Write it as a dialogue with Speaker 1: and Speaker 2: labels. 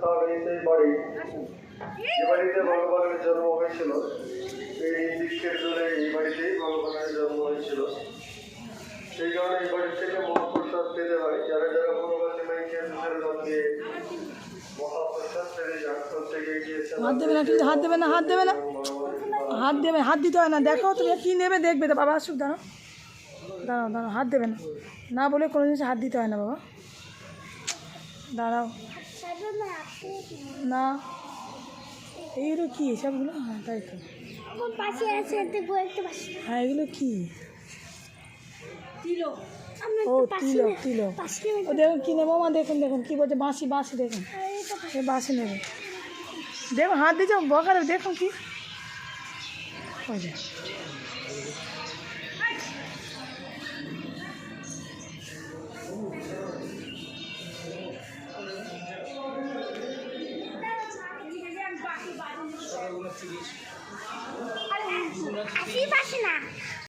Speaker 1: এই বাড়ি যে বাড়িতে ভগবানের জন্ম হয়েছিল, এই বৃক্ষের জন্য এই বাড়িতেই ভগবানের জন্ম হয়েছিল। সেই কারণে এই বাড়ি থেকে মহাপ্রসাদ পেতে হয়। যারা যারা পূর্ববর্তী মাইকে দুধের রং দিয়ে মহাপ্রসাদ পেতে যান, প্রত্যেকে গিয়েছেন।
Speaker 2: হাত দেবে না, ঠিক হাত দেবে না, হাত দেবে না, হাত দেবে, হাত দিতে হয় না। দেখো তুমি কী নেবে দেখবে তো। বাবা আসুক, দাঁড়াও দাঁড়াও দাঁড়াও, হাত দেবে না, না বলে কোনো জিনিস হাত দিতে হয় না বাবা। দাঁড়াও না, এইগুলো কী সবগুলো? হ্যাঁ তাই তো, হ্যাঁ এগুলো কী? ও তিলক, তিলক। ও দেখুন কী নেবো মা, দেখুন দেখুন কী বলছে, বাঁশি, বাঁশি দেখুন, এই বাঁশি নেবে। দেখুন হাত দিয়েছে বকারে, দেখুন কি ওই যে
Speaker 3: আসি পাশে না।